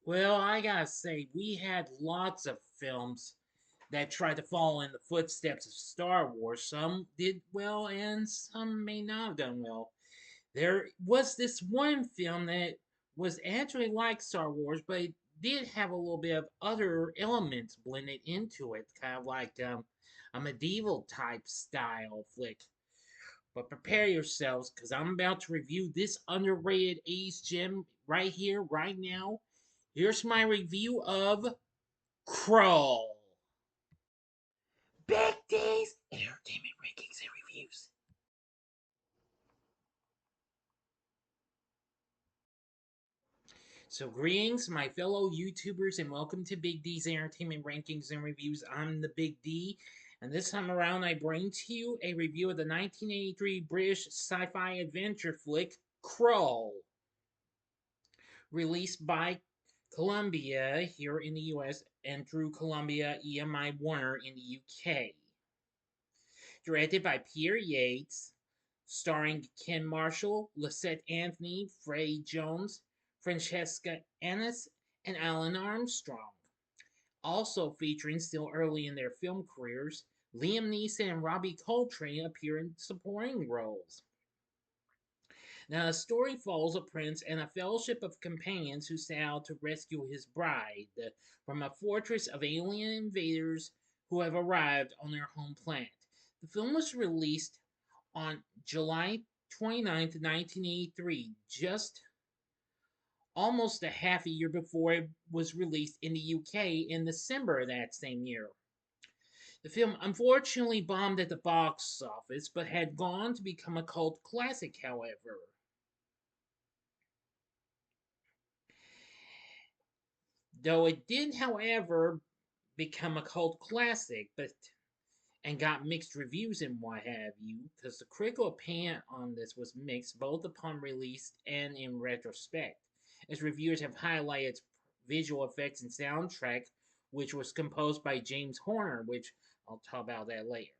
Well, I gotta say, we had lots of films that tried to follow in the footsteps of Star Wars. Some did well, and some may not have done well. There was this one film that was actually like Star Wars, but it did have a little bit of other elements blended into it, kind of like a medieval type style flick. But prepare yourselves, because I'm about to review this underrated 80s gem right here, right now. Here's my review of Krull. Big D's Entertainment Rankings and Reviews. So, greetings, my fellow YouTubers, and welcome to Big D's Entertainment Rankings and Reviews. I'm the Big D, and this time around, I bring to you a review of the 1983 British sci fi adventure flick Krull, released by Columbia here in the US and through Columbia EMI Warner in the UK. Directed by Peter Yates, starring Ken Marshall, Lysette Anthony, Freddie Jones, Francesca Annis, and Alun Armstrong. Also featuring, still early in their film careers, Liam Neeson and Robbie Coltrane appear in supporting roles. Now, the story follows a prince and a fellowship of companions who set out to rescue his bride from a fortress of alien invaders who have arrived on their home planet. The film was released on July 29th, 1983, just almost a half a year before it was released in the UK in December of that same year. The film unfortunately bombed at the box office, but had gone to become a cult classic, however. Though it did, however, become a cult classic, but and got mixed reviews and what have you, because the critical opinion on this was mixed both upon release and in retrospect, as reviewers have highlighted its visual effects and soundtrack, which was composed by James Horner, which I'll talk about that later.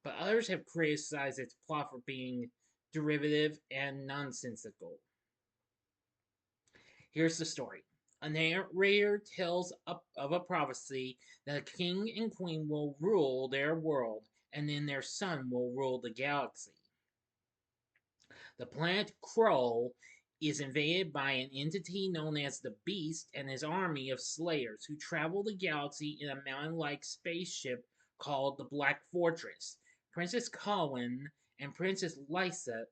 But others have criticized its plot for being derivative and nonsensical. Here's the story. A narrator tells of a prophecy that a king and queen will rule their world, and then their son will rule the galaxy. The planet Krull is invaded by an entity known as the Beast and his army of slayers who travel the galaxy in a mountain-like spaceship called the Black Fortress. Princess Colin and Princess Lisa,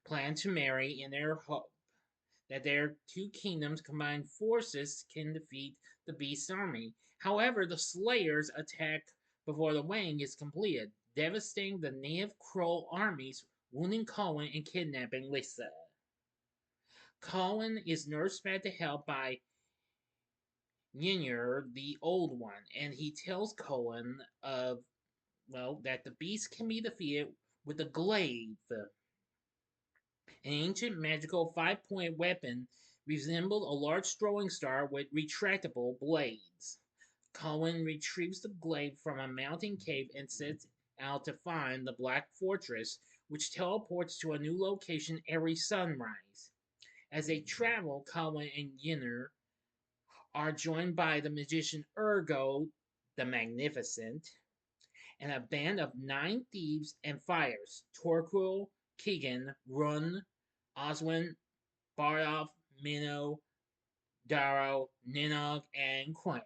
plan to marry in their hope that their two kingdoms' combined forces can defeat the Beast's army. However, the Slayers attack before the wedding is completed, devastating the native Krull armies, wounding Colin and kidnapping Lisa. Colin is nursed back to health by Ynir, the Old One, and he tells Colin that the Beast can be defeated with a glaive, an ancient magical 5-point weapon resembled a large throwing star with retractable blades. Colin retrieves the glaive from a mountain cave and sets out to find the Black Fortress, which teleports to a new location every sunrise. As they travel, Colin and Ynir are joined by the magician Ergo the Magnificent and a band of 9 thieves and fighters: Torquil, Keegan, Run, Oswin, Bardoff, Minnow, Darrow, Ninog, and Quain.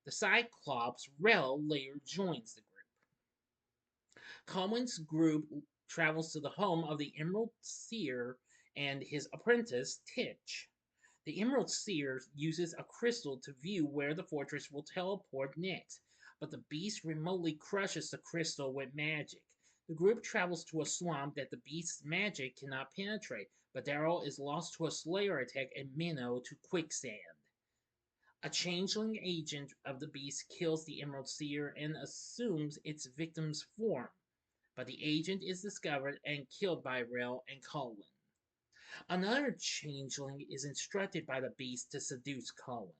The Cyclops Rel later joins the group. Colin's group travels to the home of the Emerald Seer and his apprentice, Titch. The Emerald Seer uses a crystal to view where the fortress will teleport next, but the beast remotely crushes the crystal with magic. The group travels to a swamp that the beast's magic cannot penetrate, but Darrow is lost to a Slayer attack and Minnow to quicksand. A changeling agent of the beast kills the Emerald Seer and assumes its victim's form, but the agent is discovered and killed by Rel and Colin. Another changeling is instructed by the beast to seduce Colin.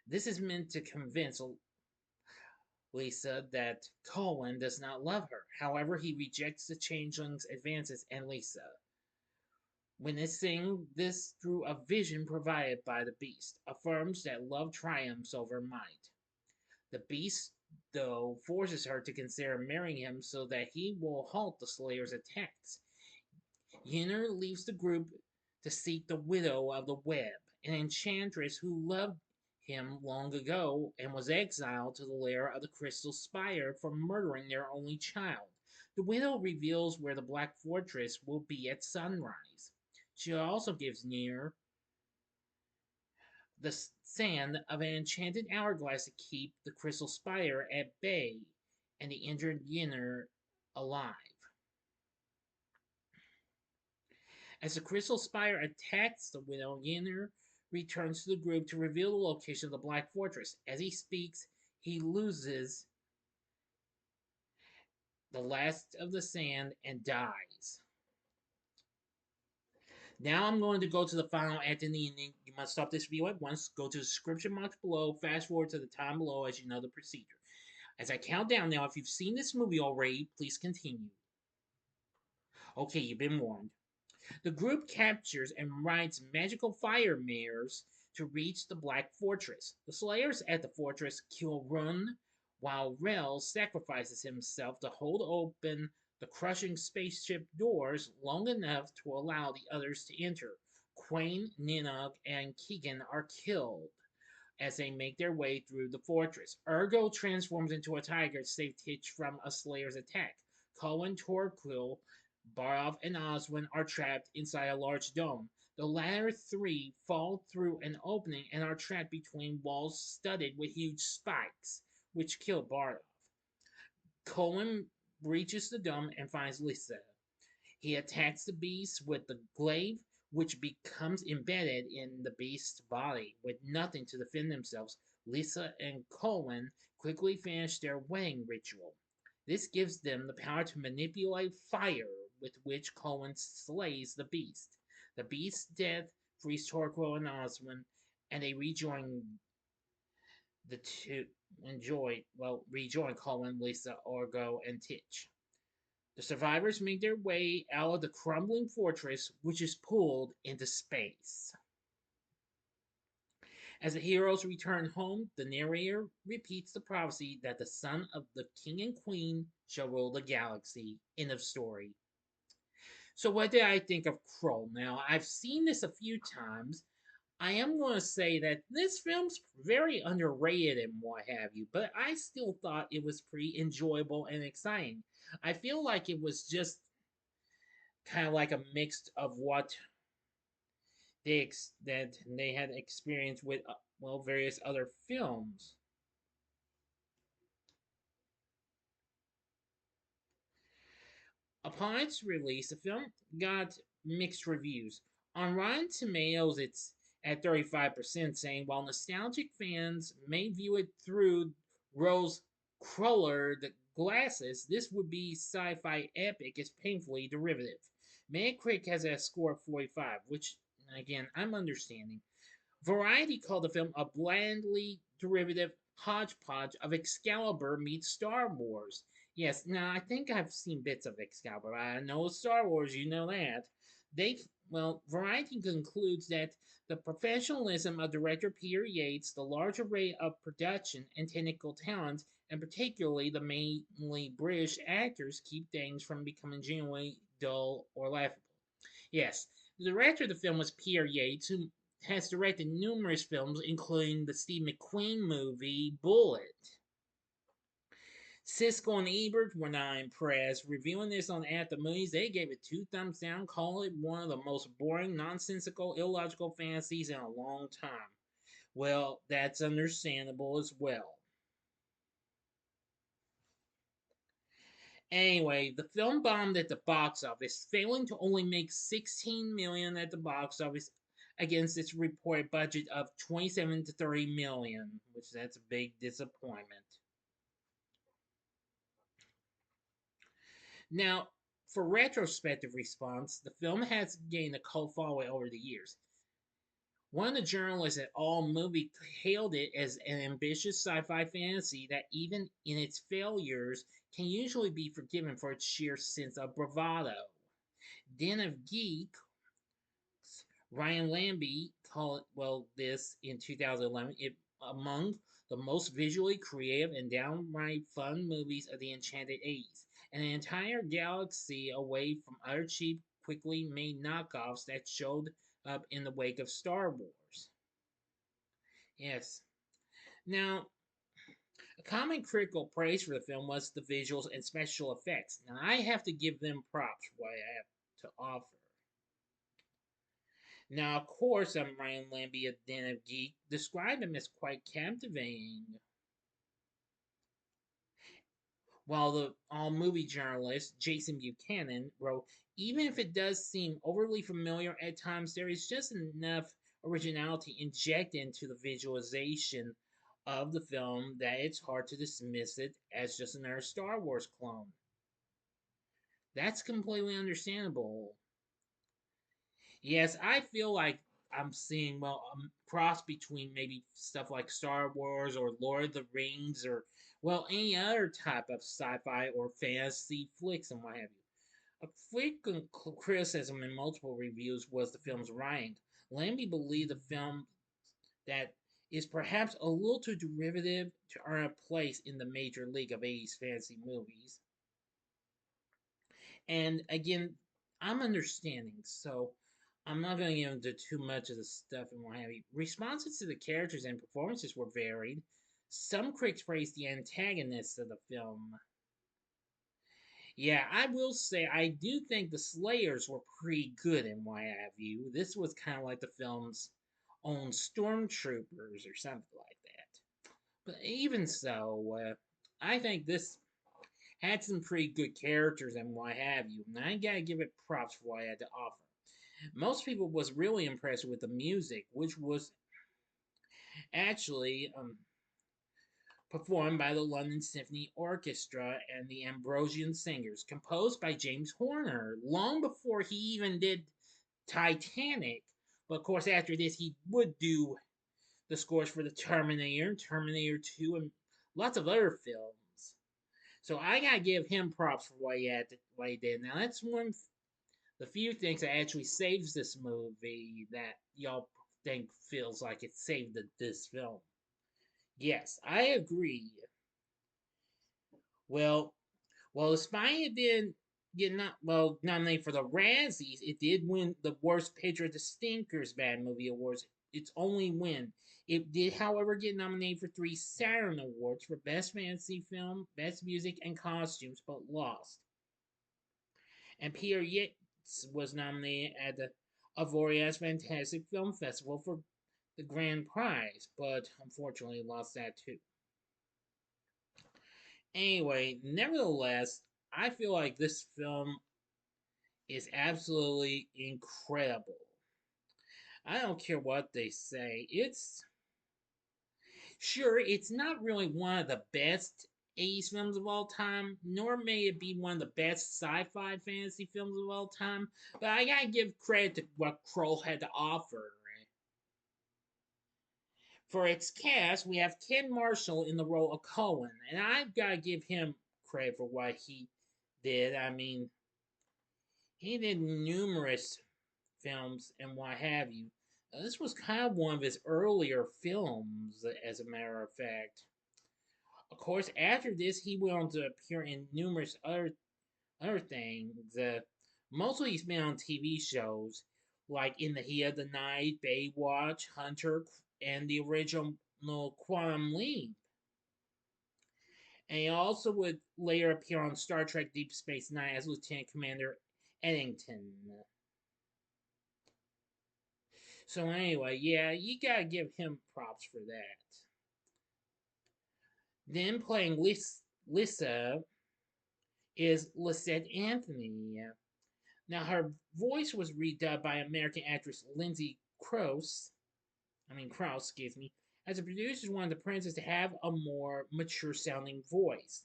This is meant to convince Lisa that Colin does not love her. However, he rejects the changeling's advances and Lisa. Witnessing this through a vision provided by the beast, affirms that love triumphs over might. The beast, though, forces her to consider marrying him so that he will halt the Slayer's attacks. Yenner leaves the group to seek the widow of the web, an enchantress who loved him long ago and was exiled to the lair of the Crystal Spire for murdering their only child. The widow reveals where the Black Fortress will be at sunrise. She also gives Nier the sand of an enchanted hourglass to keep the Crystal Spire at bay and the injured Yenner alive. As the Crystal Spire attacks the widow, Yenner returns to the group to reveal the location of the Black Fortress. As he speaks, he loses the last of the sand and dies. Now I'm going to go to the final act in the evening. You must stop this video at once. Go to the description box below. Fast forward to the time below as you know the procedure. As I count down now, if you've seen this movie already, please continue. Okay, you've been warned. The group captures and rides magical fire mares to reach the Black Fortress. The Slayers at the fortress kill Run, while Rel sacrifices himself to hold open the crushing spaceship doors long enough to allow the others to enter. Quain, Ninog, and Keegan are killed as they make their way through the fortress. Ergo transforms into a tiger to save Titch from a Slayer's attack. Cohen, Torquil, Barov, and Oswin are trapped inside a large dome. The latter three fall through an opening and are trapped between walls studded with huge spikes, which kill Barov. Cohen breaches the dome and finds Lysette. He attacks the beast with the glaive, which becomes embedded in the beast's body. With nothing to defend themselves, Lisa and Cohen quickly finish their wedding ritual. This gives them the power to manipulate fire, with which Cohen slays the beast. The beast's death frees Torquil and Oswin, and they rejoin the two rejoin Cohen, Lisa, Orgo, and Titch. The survivors make their way out of the crumbling fortress, which is pulled into space. As the heroes return home, the narrator repeats the prophecy that the son of the king and queen shall rule the galaxy. End of story. So, what did I think of Krull? Now, I've seen this a few times. I am going to say that this film's very underrated and what have you, but I still thought it was pretty enjoyable and exciting. I feel like it was just kind of like a mix of what that they had experienced with various other films. Upon its release, the film got mixed reviews. On Rotten Tomatoes, it's at 35%, saying while nostalgic fans may view it through rose colored glasses, this would be sci-fi epic is painfully derivative. Metacritic has a score of 45, which again I'm understanding. Variety called the film a blandly derivative hodgepodge of Excalibur meets Star Wars. Yes, now I think I've seen bits of Excalibur. I know Star Wars, you know that. Variety concludes that the professionalism of director Peter Yates, the large array of production and technical talent, and particularly the mainly British actors, keep things from becoming genuinely dull or laughable. Yes, the director of the film was Peter Yates, who has directed numerous films, including the Steve McQueen movie Bullet. Siskel and Ebert were not impressed. Reviewing this on At the Movies, they gave it 2 thumbs down, calling it one of the most boring, nonsensical, illogical fantasies in a long time. Well, that's understandable as well. Anyway, the film bombed at the box office, failing to only make $16 million at the box office against its reported budget of $27 to $30 million, which that's a big disappointment. Now, for retrospective response, the film has gained a cult following over the years. One of the journalists at AllMovie hailed it as an ambitious sci-fi fantasy that even in its failures can usually be forgiven for its sheer sense of bravado. Den of Geek Ryan Lambie called this in 2011 it among the most visually creative and downright fun movies of the Enchanted 80s, an entire galaxy away from other cheap, quickly made knockoffs that showed up in the wake of Star Wars. Yes. Now, a common critical praise for the film was the visuals and special effects. Now, I have to give them props for what I have to offer. Now, of course, Ryan Lambie, a Den of Geek, described him as quite captivating, while the all movie journalist Jason Buchanan wrote, even if it does seem overly familiar at times, there is just enough originality injected into the visualization of the film that it's hard to dismiss it as just another Star Wars clone. That's completely understandable. Yes, I feel like I'm seeing a cross between maybe stuff like Star Wars or Lord of the Rings or any other type of sci-fi or fantasy flicks and what have you. A frequent criticism in multiple reviews was the film's writing. Lambie believed the film that is perhaps a little too derivative to earn a place in the major league of 80s fantasy movies. And again, I'm understanding, so I'm not going to get into too much of the stuff and what have you. Responses to the characters and performances were varied. Some critics praised the antagonists of the film. Yeah, I will say I do think the Slayers were pretty good in what have you. This was kind of like the film's own stormtroopers or something like that. But even so, I think this had some pretty good characters and what have you. And I gotta give it props for what it had to offer. Most people was really impressed with the music, which was actually performed by the London Symphony Orchestra and the Ambrosian Singers, composed by James Horner long before he even did Titanic. But of course, after this, he would do the scores for the Terminator, Terminator 2, and lots of other films. So I gotta give him props for what he did. Now that's one of the few things that actually saves this movie that y'all think feels like it saved this film. Yes, I agree. Well, despite it didn't get not nominated for the Razzies, it did win the Worst Picture at the Stinkers Bad Movie Awards. Its only win. It did, however, get nominated for 3 Saturn Awards for Best Fantasy Film, Best Music, and Costumes, but lost. And Peter Yates was nominated at the Avoriaz Fantastic Film Festival for the grand prize, but unfortunately lost that too. Anyway, nevertheless, I feel like this film is absolutely incredible. I don't care what they say. It's not really one of the best 80s films of all time, nor may it be one of the best sci-fi fantasy films of all time, but I gotta give credit to what Krull had to offer. For its cast, we have Ken Marshall in the role of Cohen, and I've got to give him credit for what he did. I mean, he did numerous films and what have you. This was kind of one of his earlier films, as a matter of fact. Of course, after this, he went on to appear in numerous other things. Mostly he's been on TV shows like In the Heat of the Night, Baywatch, Hunter, and the original Quantum Leap. And he also would later appear on Star Trek Deep Space Nine as Lieutenant Commander Eddington. So anyway, yeah, you gotta give him props for that. Then playing Lisa is Lysette Anthony. Now her voice was redubbed by American actress Lindsay Krause, excuse me, as the producers wanted the princess to have a more mature sounding voice.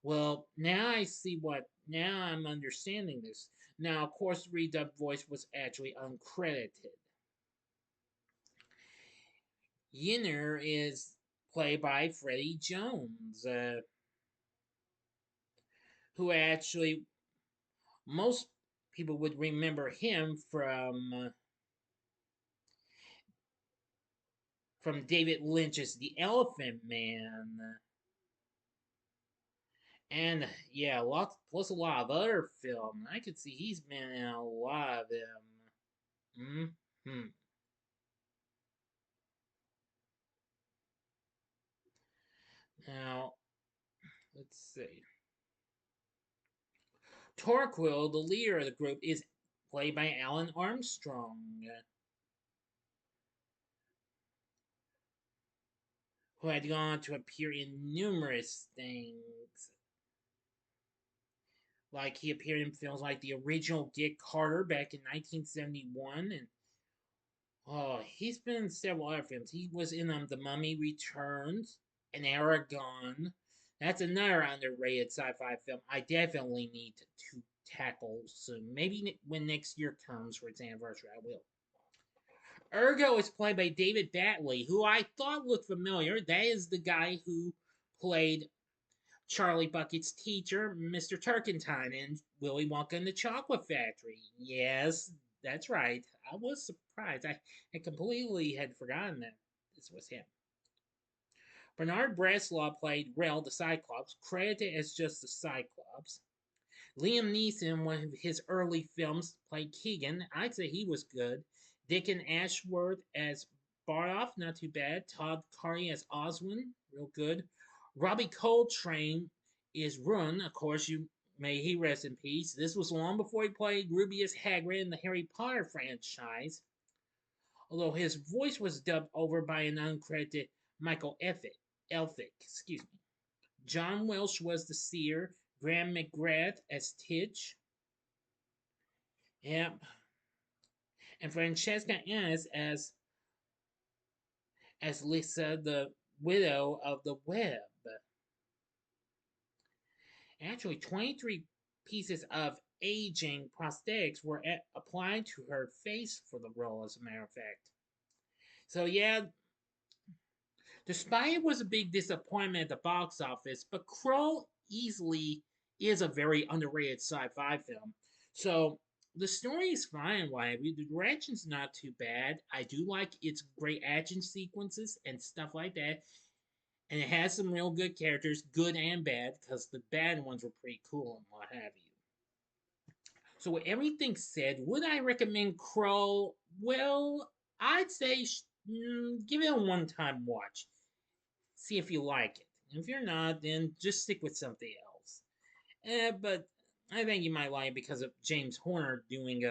Well, now I'm understanding this. Now, of course, the redubbed voice was actually uncredited. Yinner is played by Freddie Jones, who actually most people would remember him from from David Lynch's The Elephant Man. And yeah, lots plus a lot of other film. I could see he's been in a lot of them. Hmm. Now, let's see. Torquil, the leader of the group, is played by Alun Armstrong, who had gone on to appear in numerous things. Like he appeared in films like the original Get Carter back in 1971, and oh, he's been in several other films. He was in The Mummy Returns and Aragon. That's another underrated sci-fi film I definitely need to tackle soon. Maybe when next year comes for its anniversary, I will. Ergo is played by David Batley, who I thought looked familiar. That is the guy who played Charlie Bucket's teacher, Mr. Turkentine, in Willy Wonka and the Chocolate Factory. Yes, that's right. I was surprised. I completely had forgotten that this was him. Bernard Bresslaw played Rel, the Cyclops, credited as just the Cyclops. Liam Neeson, one of his early films, played Keegan. I'd say he was good. Dickon Ashworth as Bardoff, not too bad. Todd Carney as Oswin, real good. Robbie Coltrane is Run, of course. You may he rest in peace. This was long before he played Rubius Hagrid in the Harry Potter franchise, although his voice was dubbed over by an uncredited Michael Elphick. Excuse me. John Welsh was the seer. Graham McGrath as Titch. Yep. And Francesca Ennis as Lisa, the widow of the Web. Actually, 23 pieces of aging prosthetics were applied to her face for the role, as a matter of fact. So, yeah, despite it was a big disappointment at the box office, but Krull easily is a very underrated sci-fi film. So, the story is fine, Wybie. The direction's not too bad. I do like its great action sequences and stuff like that. And it has some real good characters, good and bad, because the bad ones were pretty cool and what have you. So, with everything said, would I recommend Krull? Well, I'd say give it a one time watch. See if you like it. And if you're not, then just stick with something else. But I think you might like it because of James Horner doing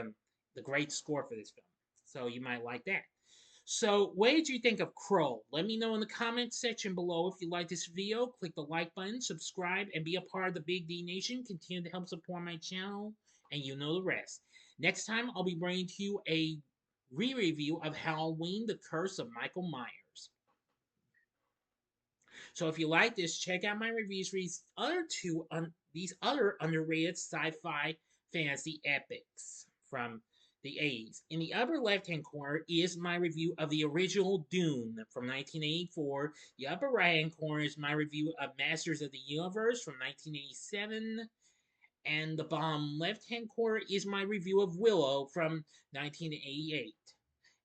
the great score for this film. So, you might like that. So, what did you think of Krull? Let me know in the comments section below. If you like this video, click the like button, subscribe, and be a part of the Big D Nation. Continue to help support my channel, and you know the rest. Next time, I'll be bringing to you a re-review of Halloween, The Curse of Michael Myers. So if you like this, check out my reviews for these other underrated sci-fi fantasy epics from the 80s. In the upper left-hand corner is my review of the original Dune from 1984. The upper right-hand corner is my review of Masters of the Universe from 1987. And the bottom left-hand corner is my review of Willow from 1988.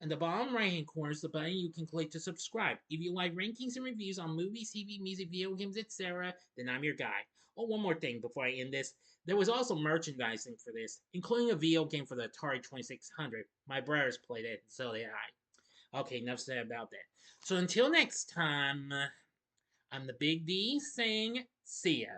And the bottom right-hand corner is the button you can click to subscribe. If you like rankings and reviews on movies, TV, music, video games, etc., then I'm your guy. Oh, one more thing before I end this. There was also merchandising for this, including a video game for the Atari 2600. My brothers played it, and so did I. Okay, enough said about that. So until next time, I'm the Big D saying, see ya.